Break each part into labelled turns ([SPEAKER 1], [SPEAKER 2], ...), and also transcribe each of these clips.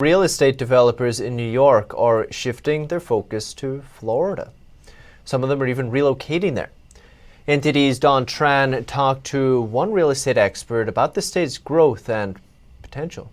[SPEAKER 1] Real estate developers in New York are shifting their focus to Florida. Some of them are even relocating there. NTD's Don Tran talked to one real estate expert about the state's growth and potential.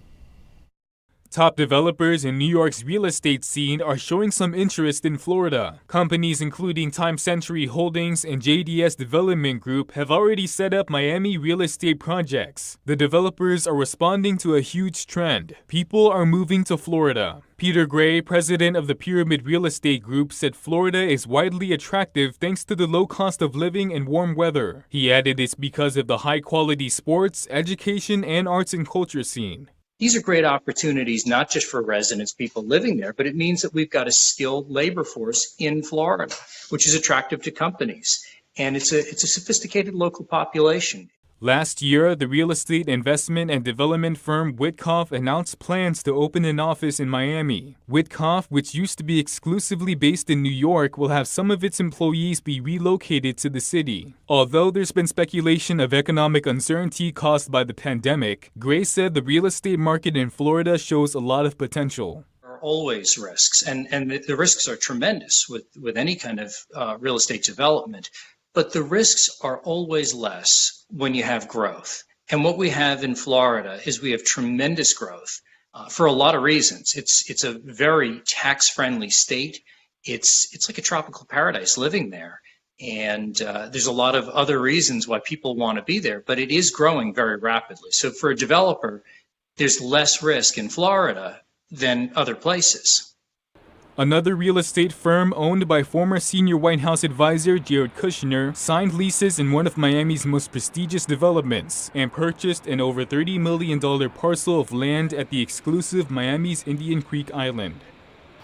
[SPEAKER 2] Top developers in New York's real estate scene are showing some interest in Florida. Companies including Time Century Holdings and JDS Development Group have already set up Miami real estate projects. The developers are responding to a huge trend. People are moving to Florida. Peter Gray, president of the Pyramid Real Estate Group, said Florida is widely attractive thanks to the low cost of living and warm weather. He added it's because of the high-quality sports, education, and arts and culture scene.
[SPEAKER 3] These are great opportunities, not just for residents, people living there, but it means that we've got a skilled labor force in Florida, which is attractive to companies. And it's a sophisticated local population.
[SPEAKER 2] Last year, the real estate investment and development firm Witkoff announced plans to open an office in Miami. Witkoff, which used to be exclusively based in New York, will have some of its employees be relocated to the city. Although there's been speculation of economic uncertainty caused by the pandemic, Gray said the real estate market in Florida shows a lot of potential.
[SPEAKER 3] There are always risks, and the risks are tremendous with any kind of real estate development. But the risks are always less when you have growth. And what we have in Florida is we have tremendous growth for a lot of reasons. It's a very tax-friendly state. It's like a tropical paradise living there. And there's a lot of other reasons why people want to be there, but it is growing very rapidly. So for a developer, there's less risk in Florida than other places.
[SPEAKER 2] Another real estate firm owned by former senior White House advisor Jared Kushner signed leases in one of Miami's most prestigious developments and purchased an over $30 million parcel of land at the exclusive Miami's Indian Creek Island.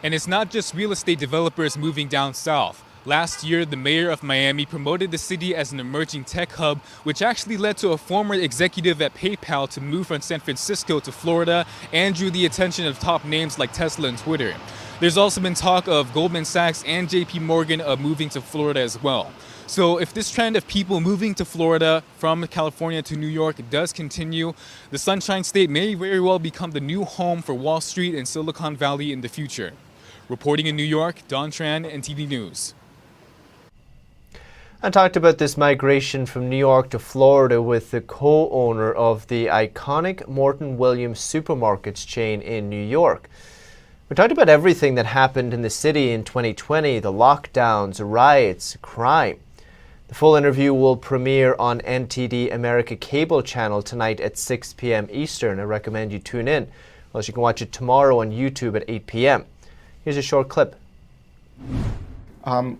[SPEAKER 2] And it's not just real estate developers moving down south. Last year, the mayor of Miami promoted the city as an emerging tech hub, which actually led to a former executive at PayPal to move from San Francisco to Florida and drew the attention of top names like Tesla and Twitter. There's also been talk of Goldman Sachs and JP Morgan moving to Florida as well. So if this trend of people moving to Florida from California to New York does continue, the Sunshine State may very well become the new home for Wall Street and Silicon Valley in the future. Reporting in New York, Don Tran, NTD News.
[SPEAKER 1] I talked about this migration from New York to Florida with the co-owner of the iconic Morton Williams supermarkets chain in New York. We talked about everything that happened in the city in 2020, the lockdowns, riots, crime. The full interview will premiere on NTD America Cable Channel tonight at 6 p.m. Eastern. I recommend you tune in. Well, you can watch it tomorrow on YouTube at 8 p.m. Here's a short clip.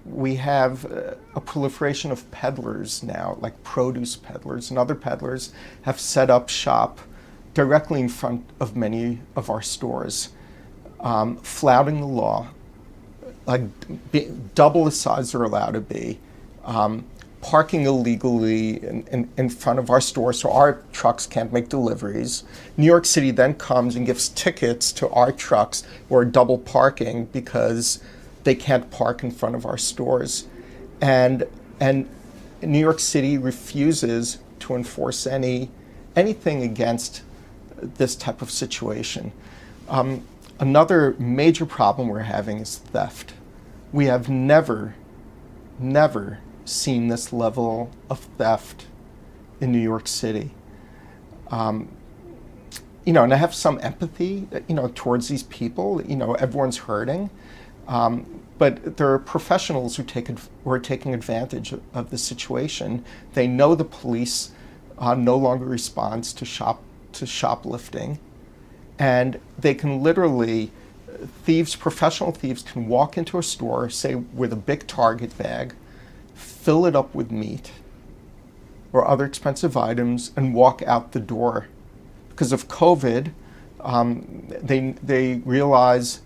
[SPEAKER 4] We have a proliferation of peddlers now, like produce peddlers and other peddlers have set up shop directly in front of many of our stores, flouting the law, like double the size they're allowed to be, parking illegally in front of our stores so our trucks can't make deliveries. New York City then comes and gives tickets to our trucks who are double parking because they can't park in front of our stores. And New York City refuses to enforce anything against this type of situation. Another major problem we're having is theft. We have never seen this level of theft in New York City. And I have some empathy, towards these people. Everyone's hurting. But there are professionals who are taking advantage of the situation. They know the police no longer responds to shoplifting, and they can literally, professional thieves can walk into a store, say with a big Target bag, fill it up with meat or other expensive items, and walk out the door. Because of COVID, they realize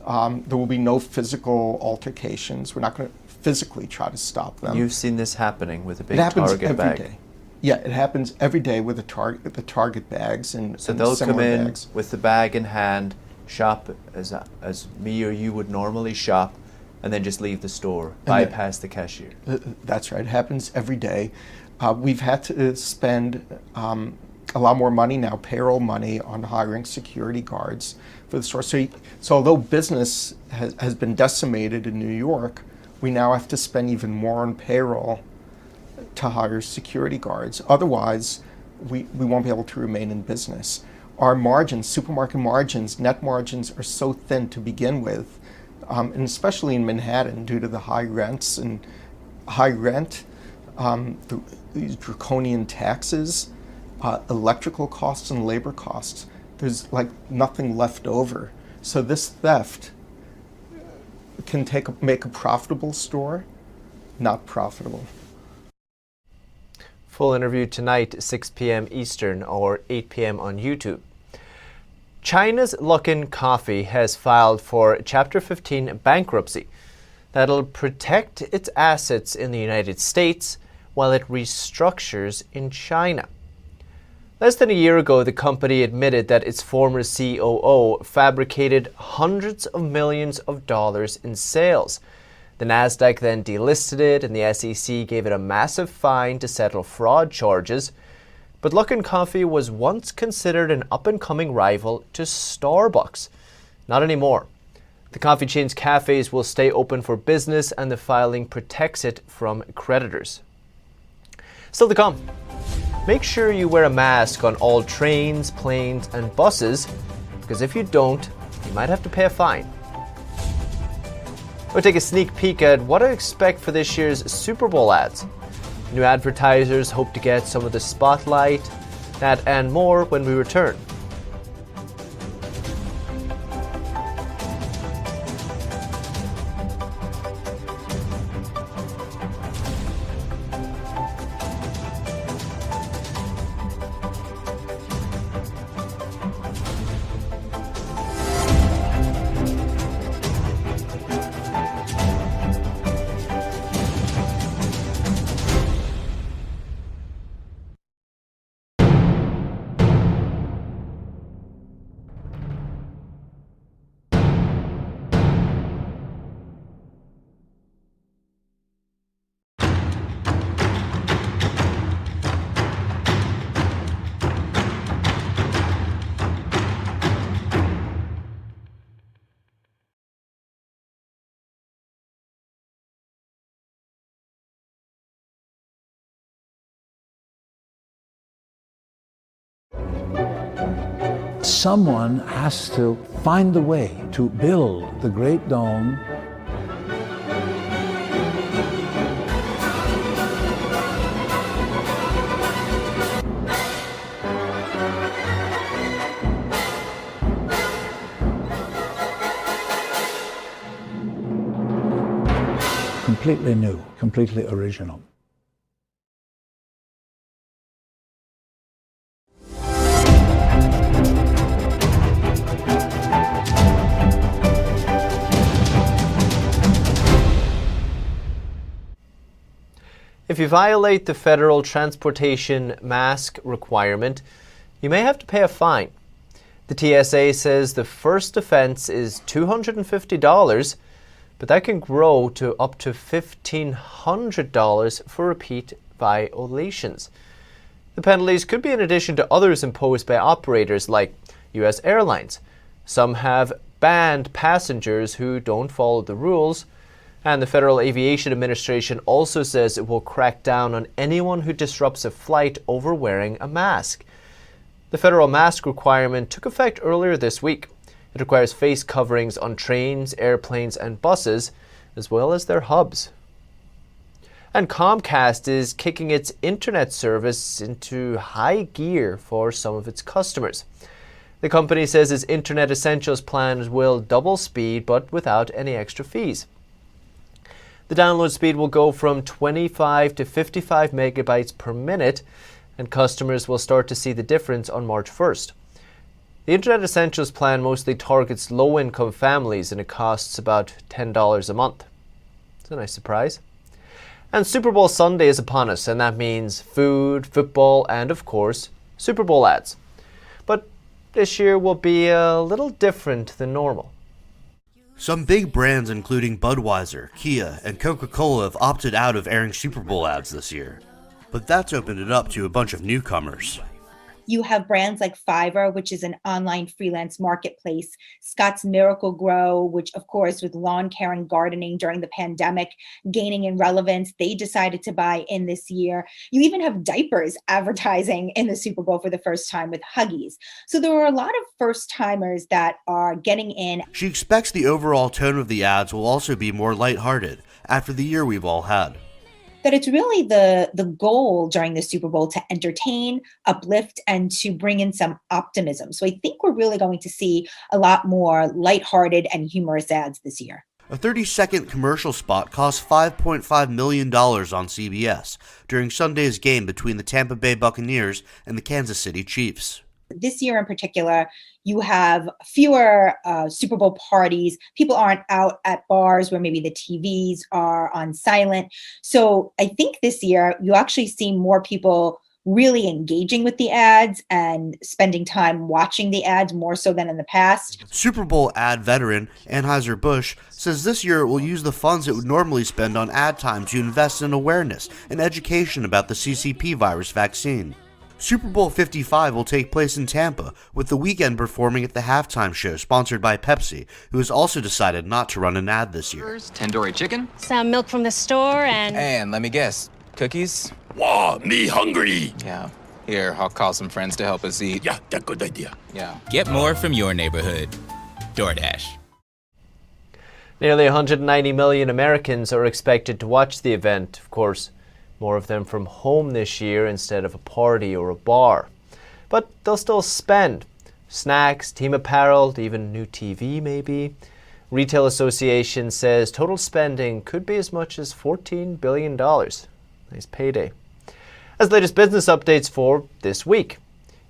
[SPEAKER 4] there will be no physical altercations. We're not going to physically try to stop them.
[SPEAKER 1] You've seen this happening with a big Target bag.
[SPEAKER 4] Day. Yeah, it happens every day with the Target bags and
[SPEAKER 1] so they'll come in
[SPEAKER 4] bags.
[SPEAKER 1] With the bag in hand, shop as me or you would normally shop, and then just leave the store, bypass the cashier.
[SPEAKER 4] That's right. It happens every day. We've had to spend a lot more money now, payroll money, on hiring security guards for the store. So although business has been decimated in New York, we now have to spend even more on payroll to hire security guards. Otherwise, we won't be able to remain in business. Our margins, supermarket margins, net margins are so thin to begin with, and especially in Manhattan due to the high rents and high rent, these draconian taxes, electrical costs and labor costs. There's like nothing left over. So this theft can make a profitable store not profitable.
[SPEAKER 1] Full interview tonight, 6 p.m. Eastern or 8 p.m. on YouTube. China's Luckin Coffee has filed for Chapter 15 bankruptcy that'll protect its assets in the United States while it restructures in China. Less than a year ago, the company admitted that its former COO fabricated hundreds of millions of dollars in sales. The Nasdaq then delisted it, and the SEC gave it a massive fine to settle fraud charges. But Luckin Coffee was once considered an up-and-coming rival to Starbucks. Not anymore. The coffee chain's cafes will stay open for business, and the filing protects it from creditors. Still to come. Make sure you wear a mask on all trains, planes, and buses, because if you don't, you might have to pay a fine. We'll take a sneak peek at what to expect for this year's Super Bowl ads. New advertisers hope to get some of the spotlight, that and more when we return.
[SPEAKER 5] Someone has to find the way to build the Great Dome. Completely new, completely original.
[SPEAKER 1] If you violate the federal transportation mask requirement, you may have to pay a fine. The TSA says the first offense is $250, but that can grow to up to $1,500 for repeat violations. The penalties could be in addition to others imposed by operators like U.S. airlines. Some have banned passengers who don't follow the rules, and the Federal Aviation Administration also says it will crack down on anyone who disrupts a flight over wearing a mask. The federal mask requirement took effect earlier this week. It requires face coverings on trains, airplanes, and buses, as well as their hubs. And Comcast is kicking its internet service into high gear for some of its customers. The company says its Internet Essentials plan will double speed, but without any extra fees. The download speed will go from 25 to 55 megabytes per minute, and customers will start to see the difference on March 1st. The Internet Essentials plan mostly targets low-income families, and it costs about $10 a month. It's a nice surprise. And Super Bowl Sunday is upon us, and that means food, football, and of course, Super Bowl ads. But this year will be a little different than normal.
[SPEAKER 6] Some big brands including Budweiser, Kia, and Coca-Cola have opted out of airing Super Bowl ads this year. But that's opened it up to a bunch of newcomers.
[SPEAKER 7] You have brands like Fiverr, which is an online freelance marketplace, Scott's Miracle Grow, which of course with lawn care and gardening during the pandemic gaining in relevance, they decided to buy in this year. You even have diapers advertising in the Super Bowl for the first time with Huggies. So there are a lot of first timers that are getting in.
[SPEAKER 6] She expects the overall tone of the ads will also be more lighthearted after the year we've all had.
[SPEAKER 7] That it's really the goal during the Super Bowl to entertain, uplift, and to bring in some optimism. So I think we're really going to see a lot more lighthearted and humorous ads this year.
[SPEAKER 6] A 30-second commercial spot cost $5.5 million on CBS during Sunday's game between the Tampa Bay Buccaneers and the Kansas City Chiefs.
[SPEAKER 7] This year in particular, you have fewer Super Bowl parties. People aren't out at bars where maybe the TVs are on silent. So I think this year you actually see more people really engaging with the ads and spending time watching the ads more so than in the past.
[SPEAKER 6] Super Bowl ad veteran Anheuser-Busch says this year it will use the funds it would normally spend on ad time to invest in awareness and education about the CCP virus vaccine. Super Bowl 55 will take place in Tampa, with The Weeknd performing at the halftime show sponsored by Pepsi, who has also decided not to run an ad this year.
[SPEAKER 8] Tandoori chicken.
[SPEAKER 9] Some milk from the store
[SPEAKER 8] And let me guess, cookies?
[SPEAKER 10] Wow, me hungry.
[SPEAKER 8] Yeah. Here, I'll call some friends to help us eat.
[SPEAKER 10] Yeah, that's a good idea.
[SPEAKER 8] Yeah.
[SPEAKER 11] Get more from your neighborhood. DoorDash.
[SPEAKER 1] Nearly 190 million Americans are expected to watch the event, of course. More of them from home this year instead of a party or a bar. But they'll still spend. Snacks, team apparel, even new TV maybe. Retail Association says total spending could be as much as $14 billion. Nice payday. As the latest business updates for this week.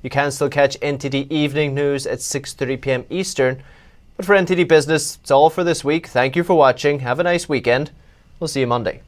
[SPEAKER 1] You can still catch NTD Evening News at 6:30 p.m. Eastern. But for NTD Business, it's all for this week. Thank you for watching. Have a nice weekend. We'll see you Monday.